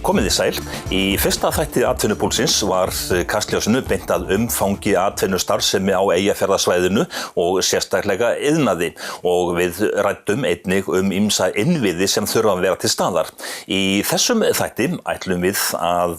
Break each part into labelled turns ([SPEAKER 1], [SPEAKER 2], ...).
[SPEAKER 1] Komiði sæl. Í fyrsta þætti atvinnupúlsins var kastljósinu beint að umfangi atvinnustarfsemi á Eyjafjarðarsvæðinu og sérstaklega iðnaði og við ræddum einnig ýmsa innviði sem þurfa að vera til staðar. Í þessum þætti ætlum við að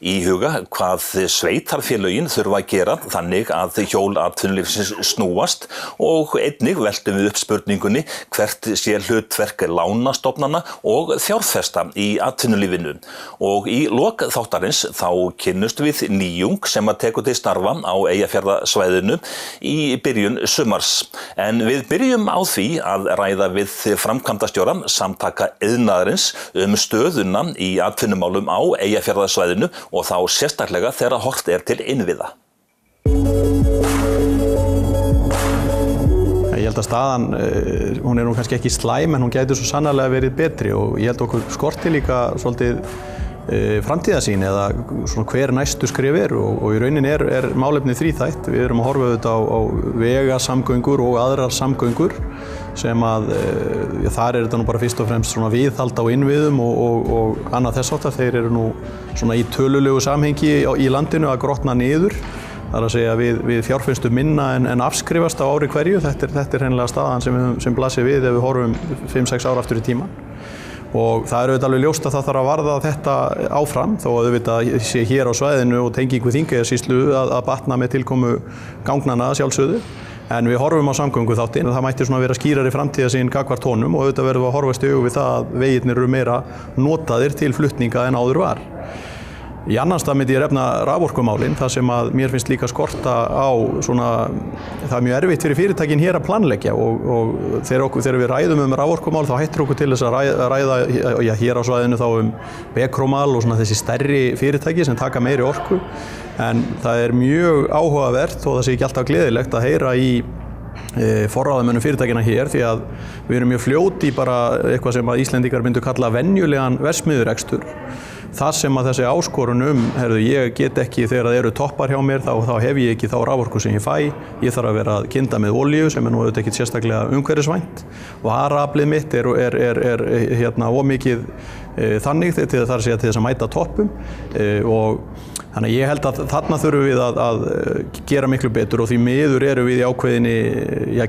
[SPEAKER 1] íhuga hvað sveitarfélögin þurfa að gera þannig að hjól atvinnulífsins snúast og einnig veltum við upp spurningunni hvert sé hlutverk lánastofnana og fjárfesta í atvinnulífinu. Og í lok þáttarins þá kynnust við nýjung sem að tekur til starfa á Eyjafjarðarsvæðinu í byrjun sumars. En við byrjum á því að ræða við framkvæmdastjóra Samtaka iðnaðarins stöðuna í atvinnumálum á Eyjafjarðarsvæðinu og þá sérstaklega þegar horft til innviða.
[SPEAKER 2] Ég held að staðan, hún nú kannski ekki slæm en hún gæti svo sannarlega verið betri og ég held okkur skorti líka svolítið framtíðarsýn eða svona hver næstu skref og í rauninni er málefnið þríþætt. Við erum að horfa auðvitað á vegasamgöngur og aðrar samgöngur sem að þar þetta nú bara fyrst og fremst svona viðhald á innviðum og annað þess háttar. Þeir eru nú svona í tölulegu samhengi í landinu að grotna niður. Það er að segja við fjárfestum minna en afskrifast á ári hverju. Þetta er hreinlega staðan sem blasir við ef við horfum 5-6 ár aftur í tímann. Og það er auðvitað alveg ljóst að það þarf að varða þetta áfram þó að auðvitað sé hér á svæðinu og tengingu Þingeyjarsýslu að batna með tilkomu gangnanna sjálfsögðu. En við horfum á samgönguþáttinn og það mætti svona vera skýrari framtíðarsýn gagnvart honum og auðvitað verðum við að horfast í augu við það að vegirnir eru meira notaðir til flutninga en áður var. Í annan stað myndi ég nefna raforkumálin, það sem að mér finnst líka skorta á svona, það er mjög erfitt fyrir fyrirtækin hér að planleggja og þegar við ræðum raforkumál þá hættir okkur til þess að ræða hér á svæðinu þá Becromál og svona þessi stærri fyrirtæki sem taka meiri orku. En það er mjög áhugavert og það sé ekki alltaf gleðilegt að heyra í forráðamönnum fyrirtækina hér því að við erum mjög fljót í bara eitthvað sem að Íslendingar myndu kalla venjulegan verksmiðjurekstur. Það sem að þessi áskorun ég get ekki þegar það eru toppar hjá mér þá hef ég ekki þá raforku sem ég fæ. Ég þarf að vera að kynda með olíu sem nú auðvitað ekki sérstaklega umhverfisvænt og varaaflið mitt er ómikið þannig til þess að mæta toppum og þannig að ég held að þarna þurfum við að gera miklu betur og því miður erum við í ákveðinni,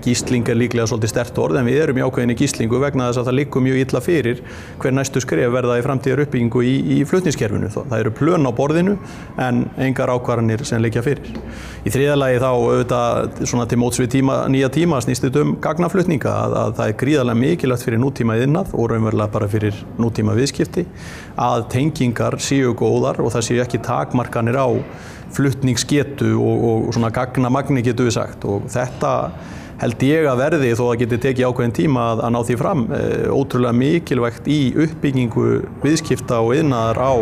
[SPEAKER 2] gísling er líklega svolítið sterkt orð en við erum í ákveðinni gíslingu vegna þess að það liggur mjög illa fyrir hver næstu skref verða í framtíðar uppbyggingu í flutningskerfinu. Það eru plön á borðinu en engar ákvarðanir sem liggja fyrir. Í þriðja lagi þá auðvitað svona til móts við nýja tíma snýst þetta gagnaflutninga að það er gríðarlega mikilvægt fyrir nútíma iðnað og raunverulega bara fyrir nútíma viðskipti að tengingar séu góðar og það séu ekki takmarkanir á flutningsgetu og svona gagnamagni getum við sagt og þetta held ég að verði þó að geti tekið ákveðin tíma að ná því fram ótrúlega mikilvægt í uppbyggingu viðskipta og iðnaðar á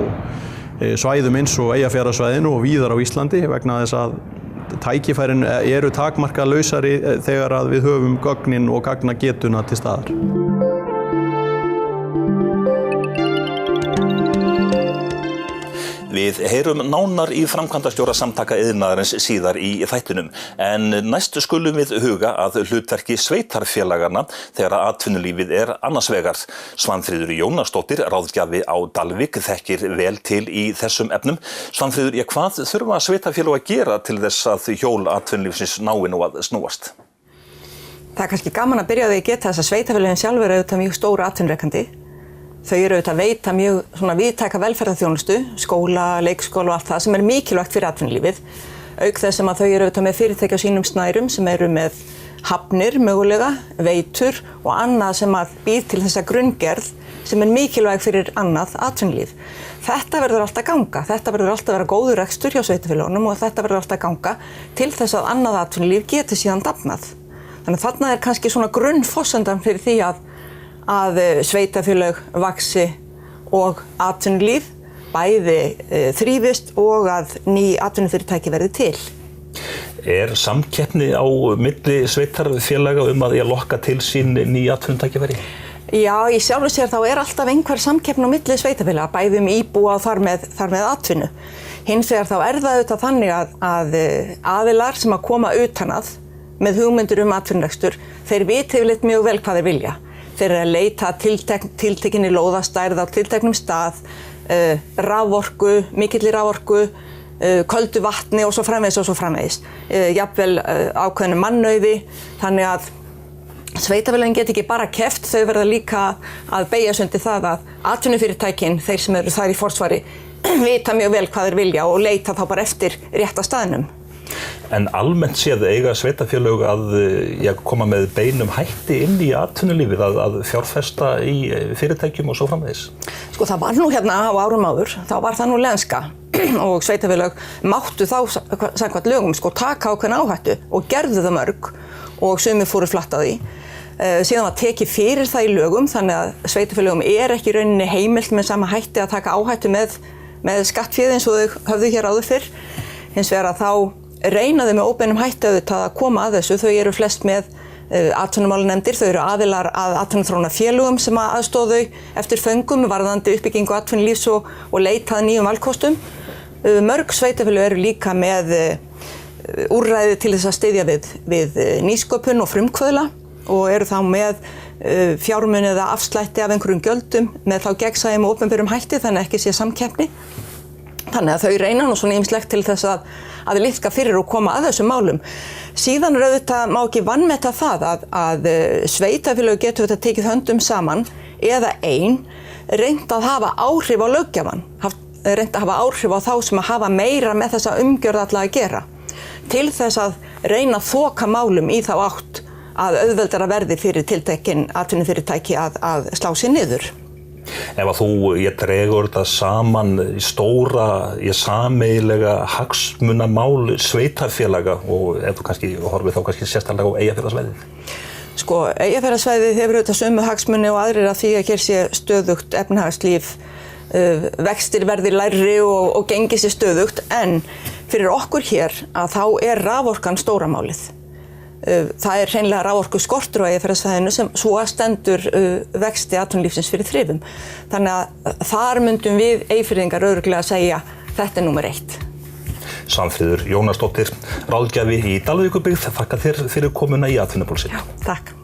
[SPEAKER 2] svæðum eins og Eyjafjarðarsvæðinu og víðar á Íslandi vegna þess að tækifærin eru takmarkalausari þegar að við höfum gögnin og gagnagetuna til staðar.
[SPEAKER 1] Við heyrum nánar í framkvæmdastjóra Samtaka iðnaðarins síðar í þættinum, en næst skulum við huga að hlutverki sveitarfélaganna þegar atvinnulífið er annars vegar. Svanfríður Jónasdóttir, ráðgjafi á Dalvík, þekkir vel til í þessum efnum. Svanfríður, hvað þurfa sveitarfélög að gera til þess að hjól atvinnulífsins nái nú að snúast?
[SPEAKER 3] Það er kannski gaman að byrja á því að geta þess að sveitarfélögin sjálfur eru auðvitað mjög stóru atvinnurekandi. Þau eru auðvitað að veita mjög svona víðtæka velferðarþjónustu, skóla, leikskóla og allt það sem er mikilvægt fyrir atvinnulífið. Auk þess sem að þau eru auðvitað með fyrirtæki á sínum snærum sem eru með hafnir mögulega, veitur og annað sem að býr til þessa grunngerð sem er mikilvæg fyrir annað atvinnulíf. Þetta verður alltaf að ganga, þetta verður alltaf að vera góður rekstur hjá sveitarfélögunum og þetta verður alltaf að ganga til þess að annað atvinnulíf geti síðan dafnað. Þannig að þarna er kannski svona grunnforsendan fyrir því að sveitarfélög vaxi og atvinnulíf bæði þrífist og að ný atvinnufyrirtæki verði til.
[SPEAKER 1] Samkeppni á milli sveitarfélaga að lokka til sín ný atvinnutækifæri?
[SPEAKER 3] Já, í sjálfu sér þá alltaf einhver samkeppni á milli sveitarfélaga, bæði íbúa og þar með atvinnu. Hins vegar þá það auðvitað þannig að aðilar sem að koma utan að með hugmyndir atvinnurekstur, þeir vita yfirleitt mjög vel hvað þeir vilja. Þeir að leita tiltekinni lóðastærð á tilteknum stað, raforku, mikilli raforku, köldu vatni og svo framvegis. Jafnvel ákveðnu mannauði, þannig að sveitarfélögin geta ekki bara keppt, þau verða líka að beygja sig undir það að atvinnufyrirtækin, þeir sem eru þar í forsvari, vita mjög vel hvað þeir vilja og leita þá bara eftir rétta staðnum.
[SPEAKER 1] En almennt séð eiga sveitarfélög að koma með beinum hætti inn í atvinnulífið, að fjárfesta í fyrirtækjum og svo framvegis? Sko
[SPEAKER 3] það var nú hérna á árum áður, þá var það nú lenska og sveitarfélög máttu þá samkvæmt lögum taka ákveðna áhættu og gerðu það mörg og sumir fóru flatt að því. Síðan var tekið fyrir það í lögum, þannig að sveitarfélögum ekki í rauninni heimilt með sama hætti að taka áhættu með skattféð eins og þau höfðu hér áður fyrr. Hins vegar að þá reyna þau með óbeinum hætti auðvitað að koma að þessu. Þau eru flest með atvinnumálanefndir, þau eru aðilar að atvinnuþróunarfélögum sem aðstoða þau eftir föngum varðandi uppbyggingu atvinnulífs og leita að nýjum valkostum. Mörg sveitarfélög eru líka með úrræði til þess að styðja við nýsköpun og frumkvöðla og eru þá með fjármuni eða afslætti af einhverjum gjöldum með þá gegnsæjum og opinberum hætti, þannig að ekki sé samkeppni. Þannig að þau reyna nú svona ýmislegt til þess að liðka fyrir og koma að þessum málum. Síðan auðvitað má ekki vanmeta það að sveitarfélög getur þetta tekið höndum saman eða reynt að hafa áhrif á löggjafann, reynt að hafa áhrif á þá sem að hafa meira með þessa umgjörð alla að gera, til þess að reyna að þoka málum í þá átt að auðveldara verði fyrir tiltekin atvinnufyrirtæki að slá sig niður.
[SPEAKER 1] Ef að þú dregur þetta saman í stóra, sameiginlega hagsmunamál sveitarfélaga og ef þú kannski horfir þá kannski sérstaklega á Eyjafjarðarsvæðið?
[SPEAKER 3] Sko, Eyjafjarðarsvæðið hefur auðvitað sömu hagsmuni og aðrir að því að hér sé stöðugt efnahagslíf, vextir verði lægri og gengi sé stöðugt, en fyrir okkur hér að þá raforkan stóra málið. Það hreinlega raforku skortur á Eyjafjarðarsvæðinu sem svo stendur vexti atvinnulífsins fyrir þrifum. Þannig að þar myndum við Eyfirðingar örugglega að segja þetta númer 1.
[SPEAKER 1] Svanfríður Jónasdóttir, ráðgjafi í Dalvíkurbyggð, þakka þér fyrir komuna í Atvinnupúlsinn.
[SPEAKER 3] Já, takk.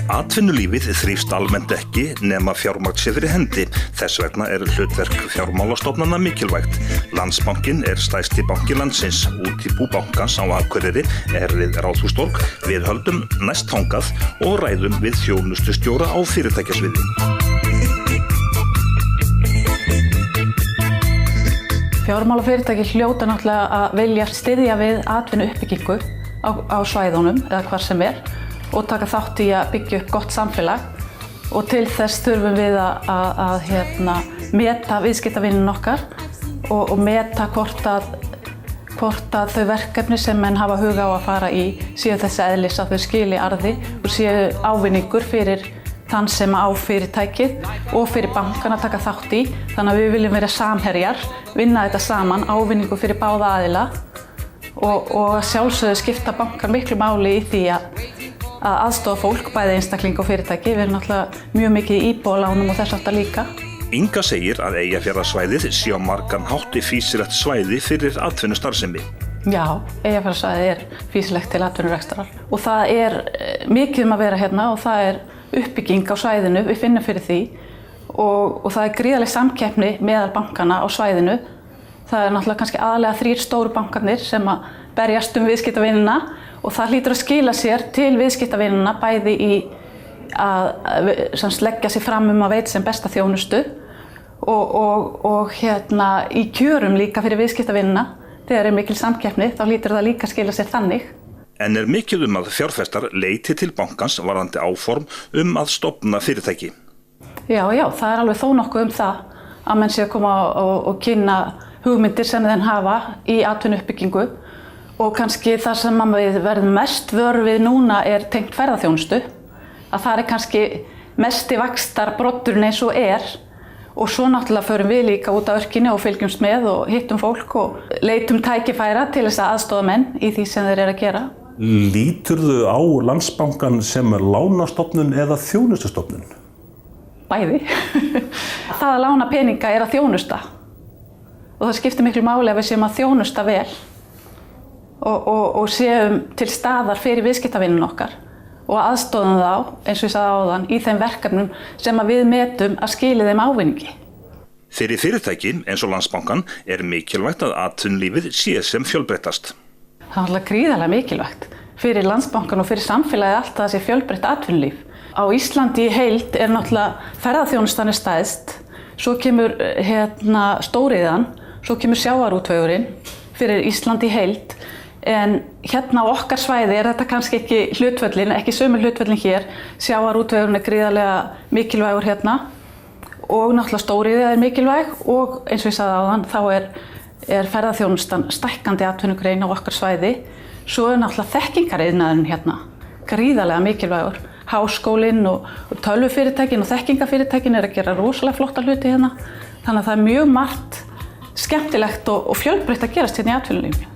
[SPEAKER 1] Atvinnulífið þrífst almennt ekki nema fjármagn sé fyrir hendi. Þess vegna hlutverk fjármálastofnana mikilvægt. Landsbankinn stærsti banki landsins. Útibú bankans á Akureyri við Ráðhústorg. Við höldum næst þangað og ræðum við þjónustustjóra á fyrirtækjasviði.
[SPEAKER 4] Fjármálafyrirtæki hljóta náttúrulega að vilja styðja við atvinnuuppbyggingu á svæðunum eða hvar sem og taka þátt í að byggja upp gott samfélag og til þess þurfum við að meta viðskiptavininn okkar og meta hvort að þau verkefni sem menn hafa huga á að fara í séu þess eðlis að þau skili arði og séu ávinningur fyrir þann sem á fyrirtækið og fyrir bankan að taka þátt í. Þannig að við viljum vera samherjar, vinna þetta saman, ávinningur fyrir báða aðila og sjálfsögðu skipta bankan miklu máli í því að aðstoða fólk, bæði einstakling og fyrirtæki. Við erum náttúrulega mjög mikið í íbúðalánum og þess aftar líka.
[SPEAKER 1] Inga segir að Eyjafjarðarsvæðið sé á margan hátt fýsilegt svæði fyrir atvinnustarfsemi.
[SPEAKER 4] Já, Eyjafjarðarsvæðið fýsilegt til atvinnurekstrar og það mikið að vera hérna og það uppbygging á svæðinu, við finnum fyrir því og það gríðarleg samkeppni meðal bankana á svæðinu. Það náttúrulega kannski aðalega 3 stóru bankarnir sem að berjast viðskiptavinina og það hlýtur að skila sér til viðskiptavinina bæði í að leggja sig fram að veita sem besta þjónustu og í kjörum líka fyrir viðskiptavinina. Þegar mikil samkeppni þá hlýtur það líka að skila sér þannig.
[SPEAKER 1] En mikið að fjárfestar leiti til bankans varðandi áform að stofna fyrirtæki?
[SPEAKER 4] Já, það alveg þó nokkuð það að menn sé að koma og kynna hugmyndir sem þeir hafa í atvinnuuppbyggingu og kannski það sem við verðum mest vör við núna tengt ferðaþjónustu. Að það kannski mesti vaxtarbroddurinn eins og og svo náttúrulega förum við líka út á örkinni og fylgjumst með og hittum fólk og leitum tækifæra til þess að aðstoða menn í því sem þeir eru að gera.
[SPEAKER 5] Líturðu á Landsbankann sem lánastofnun eða þjónustustofnun?
[SPEAKER 4] Bæði. Það að lána peninga að þjónusta og það skiptir miklu máli að við séum að þjónusta vel og séum til staðar fyrir viðskiptavininn okkar og aðstoðum þá, eins og ég sagði áðan, í þeim verkefnum sem að við metum að skili þeim ávinningi.
[SPEAKER 1] Fyrir fyrirtæki eins og Landsbankann mikilvægt að atvinnulífið sé sem fjölbreyttast.
[SPEAKER 4] Það er alltaf gríðarlega mikilvægt fyrir Landsbankann og fyrir samfélagið allt að það sé fjölbreytt atvinnulíf. Á Íslandi í heild náttúrulega ferðaþjónustan stæðst, svo kemur stóriðjan, svo kemur sjávarútvegurinn fyrir Íslandi í heild. En hérna á okkar svæði þetta kannski ekki hlutföllin, ekki sömu hlutföllin hér. Sjávarútvegurinn gríðarlega mikilvægur hérna og náttúrulega stóriðja mikilvæg og eins og ég sagði áðan þá ferðaþjónustan stækkandi atvinnugrein á okkar svæði. Svo náttúrulega þekkingariðnaðurinn hérna gríðarlega mikilvægur. Háskólinn og tölvufyrirtækin og þekkingafyrirtækin að gera rosalega flotta hluti hérna. Þannig að það mjög margt skemmtilegt og fjölbreytt að gerast hérna í atvinnulífinu.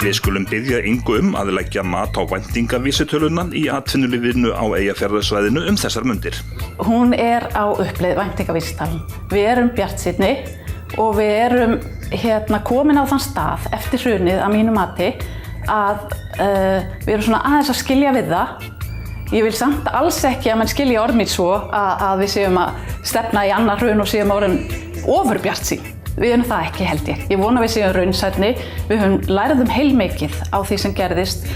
[SPEAKER 1] Við skulum biðja Ingu að leggja mat á væntingavísitöluna í atvinnulífinu á Eyjafjarðarsvæðinu þessar mundir.
[SPEAKER 4] Hún á uppleið væntingavísitalan. Við erum bjartsýnni og við erum komin á þann stað eftir hrunið að mínu mati að við erum svona aðeins að skilja við það. Ég vil samt alls ekki að menn skilji orð mín svo að við séum að stefna í annar hrun og séum orðin ofurbjartsýn. Við erum það ekki held ég. Ég vona við séum raunsærni. Við lærðum heilmikið á því sem gerðist.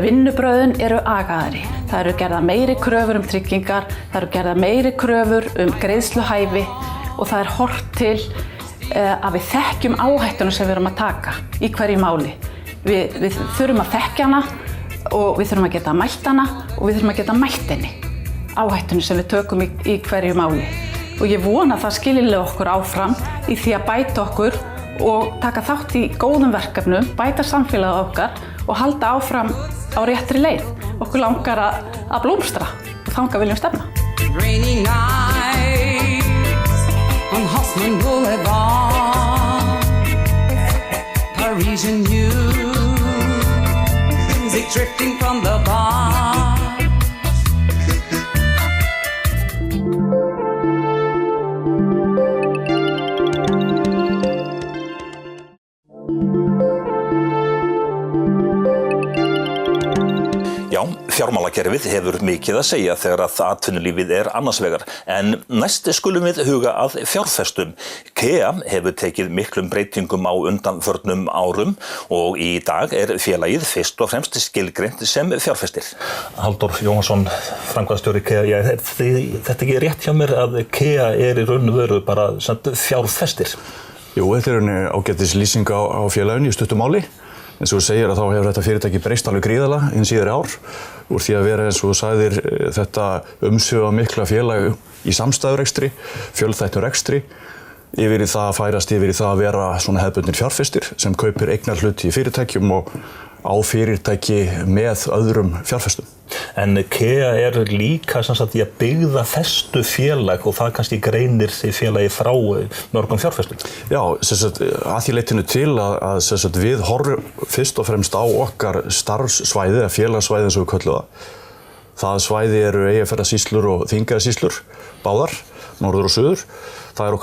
[SPEAKER 4] Vinnubrögðin eru agaðri. Það eru gerðar meiri kröfur tryggingar, það eru gerðar meiri kröfur greiðsluhæfi og það horft til að við þekkjum áhættuna sem við erum að taka í hverju máli. Við þurfum að þekkja hana og við þurfum að geta mælt hana og við þurfum að geta mælt henni áhættunni sem við tökum í hverju máli. Og ég vona að það skilji okkur áfram í því að bæta okkur og taka þátt í góðum verkefnum, bæta samfélagið okkar og halda áfram á réttri leið. Okkur langar að blómstra og þangað viljum stefna.
[SPEAKER 6] Rainy nights on Haussmann Boulevard, Parisian music drifting from the bar.
[SPEAKER 1] Já, fjármálakerfið hefur mikið að segja þegar að atvinnulífið annars vegar. En næst skulum við huga að fjárfestum. KEA hefur tekið miklum breytingum á undanförnum árum og í dag félagið fyrst og fremst skilgreint sem fjárfestir. Halldór Jóhannsson, framkvæmdastjóri KEA, þetta ekki rétt hjá mér að KEA í raun og veru bara fjárfestir?
[SPEAKER 2] Jú, þetta ágætis lýsing á félaginu í stuttu máli. Eins og þú segir að þá hefur þetta fyrirtæki breyst alveg gríðarlega síðari ár úr því að vera eins og þú sagðir þetta umsvifamikla félag í samstæðurekstri, fjölþættum rekstri yfir í það að færast yfir í það að vera svona hefðbundnir fjárfestir sem kaupir eignarhluti í fyrirtækjum og á fyrirtæki með öðrum fjárfestum.
[SPEAKER 1] En KEA líka í að byggða festu félag og það kannski greinir því félagi frá mörgum fjárfestum.
[SPEAKER 2] Já, að því leytinu til að við horfum fyrst og fremst á okkar starfssvæði eða félagssvæði eins og við köllum það. Það svæði eru Eyjafjarðarsýslur og Þingeyjarsýslur, báðar, norður og suður. Það er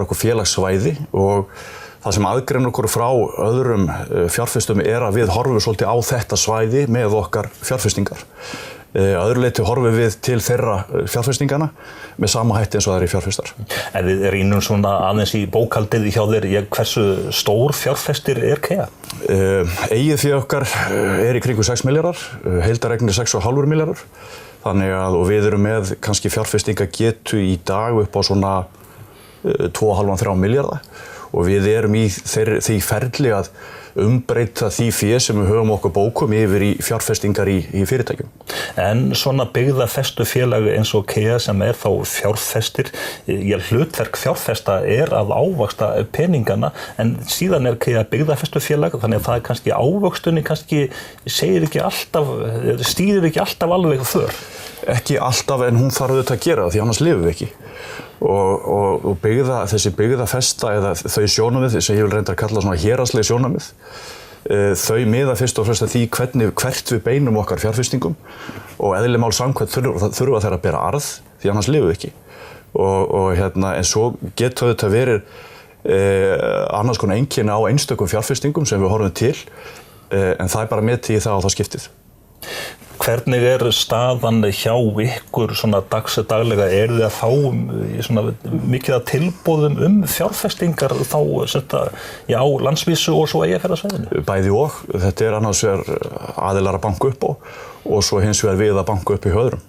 [SPEAKER 2] okkur félagssvæði og það sem aðgreinir okkur frá öðrum fjárfestum að við horfum svolítið á þetta svæði með okkar fjárfestingar. Öðru leyti horfum við til þeirra fjárfestingana með sama hætti eins og aðrir fjárfestar.
[SPEAKER 1] En við rýnum svona aðeins í bókhaldið hjá þér, hversu stór fjárfestir KEA?
[SPEAKER 2] Eigið fé okkar í kringum 6 milljarðar, heildareignir 6,5 milljarðar. Þannig að og við erum með kannski fjárfestingagetu í dag upp á svona 2,5-3 milljarða. Og við erum í því ferli að
[SPEAKER 7] umbreyta því fé sem við höfum okkur bókum yfir í fjárfestingar í fyrirtækjum.
[SPEAKER 1] En svona byggðafestufélag eins og KEA sem þá fjárfestir, hlutverk fjárfesta að ávaxta peningana, en síðan KEA byggðafestufélag, þannig að það kannski ávöxtunni kannski stýrir ekki alltaf alveg för.
[SPEAKER 7] Ekki alltaf, en hún þarf auðvitað að gera það, því annars lifum við ekki. Og þessi byggðafesta eða þau sjónarmið sem ég vil reynda að kalla svona héraðsleg sjónarmið, þau miða fyrst og fremst að því hvert við beinum okkar fjárfestingum og eðli mál samkvæmt þurfa þeir að bera arð, því annars lifum við ekki. En svo getur þetta verið annars konar einkenni á einstökum fjárfestingum sem við horfum til, en það bara metið í það á það skiptið.
[SPEAKER 1] Hvernig staðan hjá ykkur svona daglega? Þið að fá svona mikið að tilboðum fjárfestingar þá á landsvísu og svo Eyjafjarðarsvæðinu?
[SPEAKER 7] Bæði og. Þetta annars aðilar að banka upp og svo hins vegar við að banka upp í höðrum.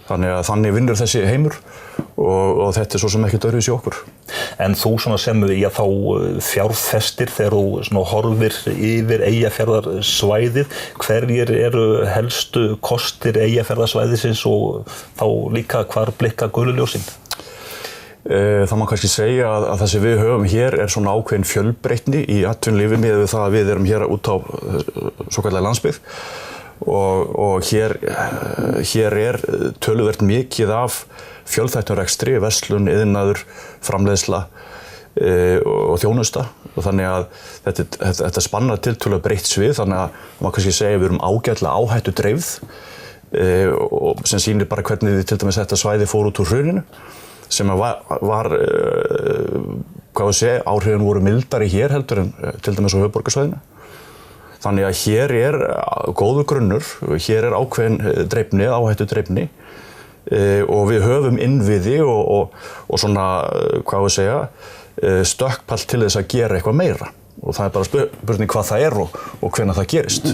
[SPEAKER 7] Þannig vinnur þessi heimur og þetta svo sem ekki öðruvísi okkur.
[SPEAKER 1] En þú sem þá fjárfestir þegar þú horfir yfir Eyjafjarðarsvæðið, hverjir eru helstu kostir Eyjafjarðarsvæðisins og þá líka hvar blikka gulu ljósin?
[SPEAKER 7] Það má kannski segja að það sem við höfum hér svona ákveðin fjölbreytni í atvinnulífi miðað við það að við erum hér út á svokallaðri landsbyggð. Og hér töluvert mikið af fjölþættum rekstri, verslun, iðnaður, framleiðsla og þjónusta. Og þannig að þetta spannar tiltölulega breitt svið, þannig að maður kannski segja að við erum ágætlega áhættu dreifð sem sýnir bara hvernig til dæmis þetta svæði fór út úr hruninu, sem var áhrifin voru mildari hér heldur en til dæmis á höfuðborgarsvæðinu. Þannig að hér góður grunnur, hér ákveðin dreifni, áhættu dreifni og við höfum innviði og svona, stökkpall til þess að gera eitthvað meira. Og það bara spurning hvað það og hvenær það gerist.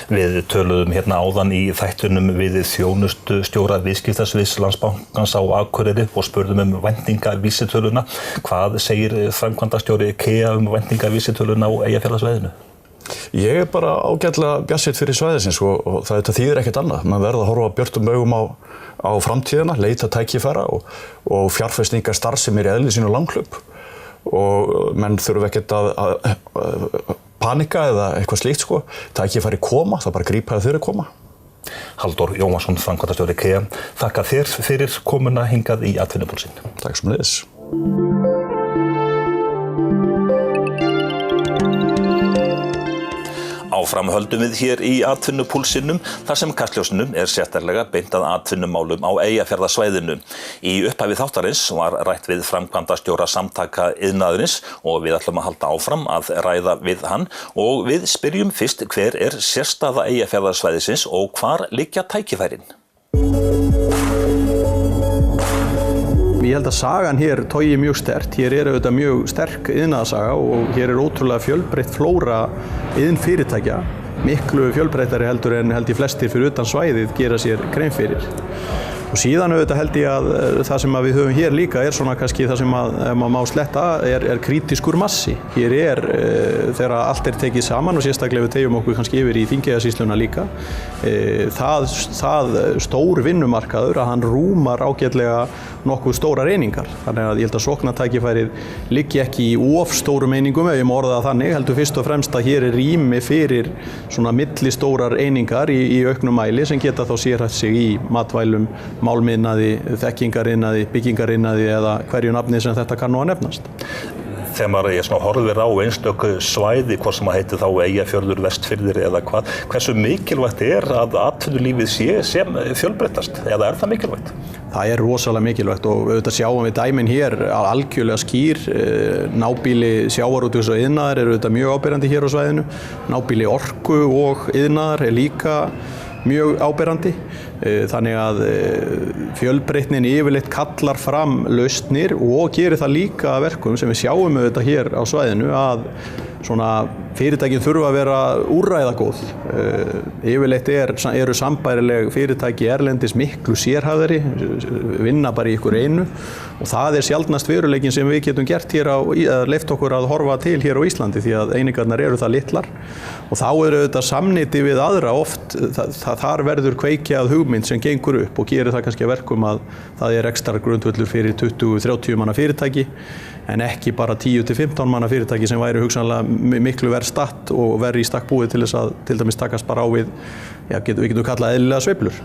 [SPEAKER 1] Við töluðum áðan í þættunum við þjónustustjóra viðskiptasviðs Landsbankans á Akureyri og spurðum væntingavísitöluna. Hvað segir framkvæmdastjóri KEA væntingavísitöluna á Eyjafjarðarsvæðinu?
[SPEAKER 7] Ég bara ágætlega bjartsýnn fyrir svæðisins og þetta þýðir ekkert annað. Maður verður að horfa björtum augum á framtíðina, leita tækifæra og fjárfestingar starfsemi í eðli sínu langhlaup. Og menn þurfa ekkert að panika eða eitthvað slíkt Tækifæri koma, það bara grípa þegar þau koma.
[SPEAKER 1] Halldór Jóhannsson, framkvæmdastjóri KEA, þakka þér fyrir komuna hingað í Atvinnupúlsinn.
[SPEAKER 7] Takk sömuleiðis.
[SPEAKER 1] Áfram höldum við hér í Atvinnupúlsinum þar sem kastljósinu sérstaklega beint að atvinnumálum á Eyjafjarðarsvæðinu. Í upphafi þáttarins var rætt við framkvæmdastjóra Samtaka iðnaðarins og við ætlum að halda áfram að ræða við hann og við spyrjum fyrst hver sérstaða Eyjafjarðarsvæðisins og hvar liggja tækifærin.
[SPEAKER 2] Ég held að sagan hér togi mjög sterkt. Hér auðvitað mjög sterk iðnaðarsaga og hér ótrúlega fjölbreytt flóra iðnfyrirtækja. Miklu fjölbreyttari heldur en held ég flestir fyrir utan svæðið gera sér grein fyrir. Og síðan auðvitað held ég að það sem við höfum hér líka svona kannski það sem maður má sletta krítískur massi. Hér þegar allt tekið saman og sérstaklega við tegjum okkur kannski yfir í Þingeyjarsýsluna líka, það stór vinnumarkaður að hann rúmar ágætlega nokkuð stórar einingar. Þannig að ég held að sóknartækifærið liggi ekki í of stórum einingum, ef ég má orða það þannig, heldur fyrst og fremst að hér rými fyrir svona millistórar einingar í auknum mæli sem geta þá sérhæft sig í matvælum, málmiðnaði, þekkingariðnaði, byggingariðnaði eða hverju nafni sem þetta kann nú að nefnast.
[SPEAKER 1] Þegar maður horfir á einstök svæði, hvort sem heiti þá Eyjafjörður, Vestfirðir eða hvað, hversu mikilvægt að atvinnulífið sé sem fjölbreyttast, eða það mikilvægt?
[SPEAKER 2] Það rosalega mikilvægt og auðvitað sjáum við dæmin hér algjörlega skýr. Nábýli sjávarútvegs og iðnaðar auðvitað mjög áberandi hér á svæðinu. Nábýli orku og iðnaðar líka mjög áberandi. Þannig að fjölbreytnin yfirleitt kallar fram lausnir og gerir það líka að verkum sem við sjáum auðvitað hér á svæðinu að svona fyrirtækin þurfa að vera úrræðagóð. Yfirleitt eru sambærileg fyrirtæki erlendis miklu sérhæfðari, vinna bara í ykkur einu og það sjaldnast veruleikin sem við getum gert hér leyft okkur að horfa til hér á Íslandi því að einingarnar eru það litlar og þá auðvitað samnyti við aðra oft, þar verður kveikjað hugmynd sem gengur upp og gerir það kannski að verkum að það ekstra grundvöllur fyrir 20-30 manna fyrirtæki en ekki bara 10-15 manna fyrirtæki sem væri hugsanlega miklu verð statt og verð í stakk búið til þess að til dæmis takast bara á við, við getum kallað eðlilega sveiflur.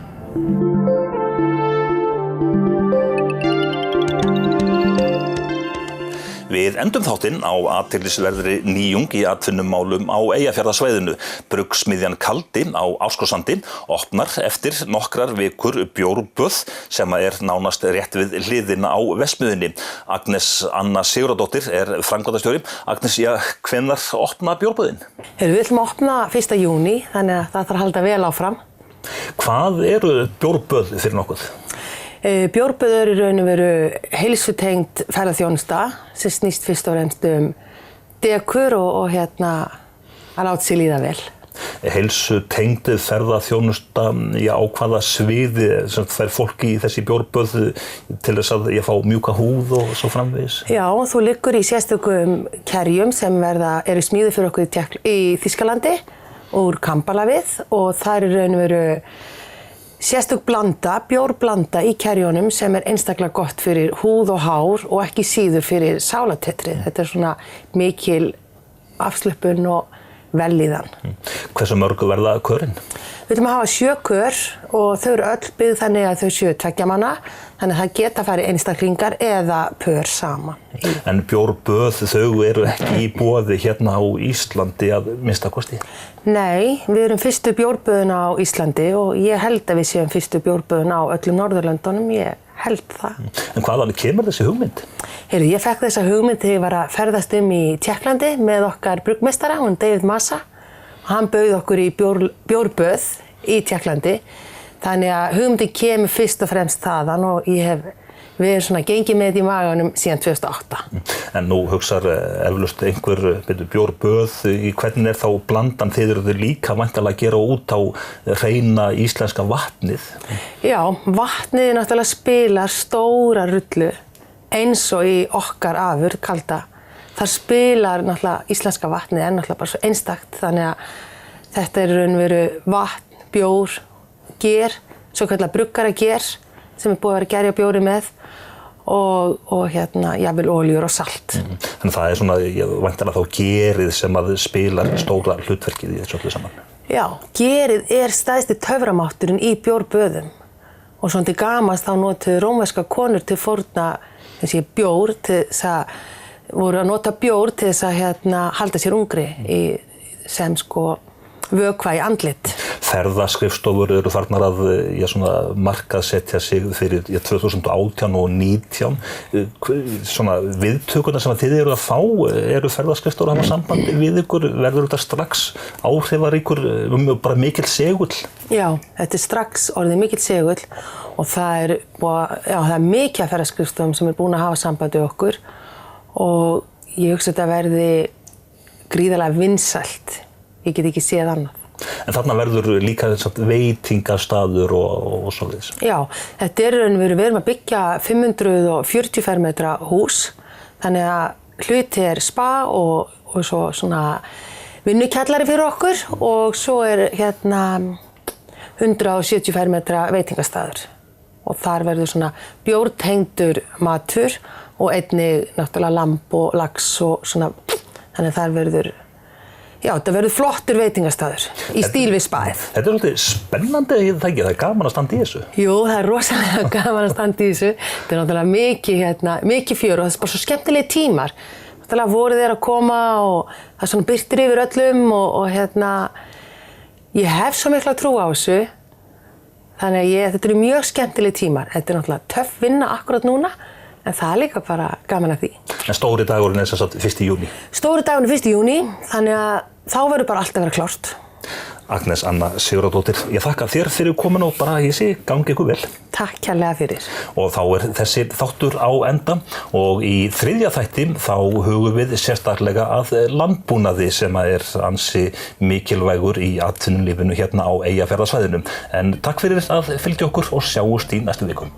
[SPEAKER 1] Við endum þáttinn á athyglisverðri nýjung í atvinnumálum á Eyjafjarðarsvæðinu. Bruggsmiðjan Kaldi á Árskógssandi opnar eftir nokkrar vikur bjórböð sem nánast rétt við hliðina á verksmiðjunni. Agnes Anna Sigurðardóttir framkvæmdastjóri. Agnes, hvenær opna bjórböðin?
[SPEAKER 8] Við ætlum að opna 1. júní, þannig að það þarf að halda vel áfram.
[SPEAKER 1] Hvað eru bjórböð fyrir nokkuð?
[SPEAKER 8] Bjórböður í raun og veru heilsutengd ferðaþjónusta sem snýst fyrst og fremst dekur og að láta sig líða vel.
[SPEAKER 1] Heilsutengd ferðaþjónusta, á hvaða sviði fær fólki í þessi bjórböð til þess að fá mjúka húð og svo framvegis?
[SPEAKER 8] Já, þú liggur í sérstökum kerjum sem eru smíðuð fyrir okkur í Þýskalandi úr kambalavið og það í raun og veru sérstök bjórblanda í kerjunum sem einstaklega gott fyrir húð og hár og ekki síður fyrir sálartetrið. Þetta svona mikil afslöppun og vellíðan.
[SPEAKER 1] Hversu mörg verða körin?
[SPEAKER 8] Við ætlum að hafa 7 kör og þau eru öll byggð þannig að þau séu 2 manna, þannig að það geta farið einstaklingar eða pör saman.
[SPEAKER 1] En bjórböð, þau eru ekki í boði hérna á Íslandi að minnsta kosti?
[SPEAKER 8] Nei, við erum fyrstu bjórböðin á Íslandi og ég held að við séum fyrstu bjórböðin á öllum Norðurlöndunum, ég held það.
[SPEAKER 1] En hvaðan kemur þessi hugmynd?
[SPEAKER 8] Ég fekk þessa hugmynd þegar ég var að ferðast í Tékklandi með okkar bruggmeistara, David Massa. Hann bauð okkur í bjórböð í Tékklandi, þannig að hugmyndin kemur fyrst og fremst þaðan og við erum gengið með þetta í maganum síðan 2008.
[SPEAKER 1] En nú hugsar eflaust einhver bjórböð, í hvernig þá blandan þið eruð líka væntanlega að gera út á hreina íslenska vatnið? Já,
[SPEAKER 8] vatnið náttúrulega spilar stóra rullu eins og í okkar afurð kalda. Það spilar náttúrulega íslenska vatnið náttúrulega bara svo einstakt, þannig að þetta raun og veru vatn, bjór, ger, svo kallar bruggarager sem búið að vera að gerja bjóri með og jafnvel olíur og salt.
[SPEAKER 1] Þannig það svona, væntanlega þá gerið sem að spilar stóra hlutverkið í þessu öllu saman.
[SPEAKER 8] Já, gerið stærsti töframátturinn í bjórböðum og svona til gamans þá notuðu rómverskar konur til fórna bjór til þess að voru að nota bjór til þess að halda sér ungri sem vökva í andlit.
[SPEAKER 1] Ferðaskrifstofur eru farnar að markaðsetja sig fyrir 2018 og 2019. Svona viðtökurnar sem þið eru að fá, eru ferðaskrifstofur að hafa sambandi við ykkur? Verður þetta strax áhrifaríkur, bara mikill segull?
[SPEAKER 8] Já, þetta strax orðið mikill segull og það er mikið af ferðaskrifstofum sem búin að hafa sambandi við okkur og ég hugsa þetta verði gríðarlega vinsælt. Ég get ekki séð annað.
[SPEAKER 1] En þarna verður líka veitingastaður og svoleiðis?
[SPEAKER 8] Já, þetta við erum að byggja 540 fermetra hús, þannig að hluti spa og svo svona vinnukjallari fyrir okkur og svo 170 fermetra veitingastaður. Og þar verður svona bjórtengdur matur og einnig náttúrulega lamb og lax og svona, þannig að þar verður það verður flottur veitingastaður í stíl við spæð.
[SPEAKER 1] Þetta svolítið spennandi, það gaman að standa í þessu?
[SPEAKER 8] Jú, það rosalega gaman að standa í þessu. Þetta náttúrulega mikið fjör og það bara svo skemmtilegi tímar. Náttúrulega voru þeir að koma og það svona birtir yfir öllum og ég hef svo mikla trú á þessu. Þannig að þetta eru mjög skemmtilegi tímar. Þetta náttúrulega töff vinna akkurat núna, en það líka bara gaman að því.
[SPEAKER 1] En stóri dagurinn sem sagt 1. júní?
[SPEAKER 8] Stóri dagurinn 1. júní, þannig að þá verður bara allt að vera klárt.
[SPEAKER 1] Agnes Anna Sigurðardóttir, ég þakka þér fyrir komin og bara ég sé gangi ykkur vel.
[SPEAKER 8] Takk kærlega fyrir.
[SPEAKER 1] Og þá þessi þáttur á enda og í þriðja þætti þá hugum við sérstaklega að landbúnaði sem ansi mikilvægur í atvinnulífinu hérna á Eyjafjarðarsvæðinu. En takk fyrir að fylgja okkur og sjáumst í næstu viku.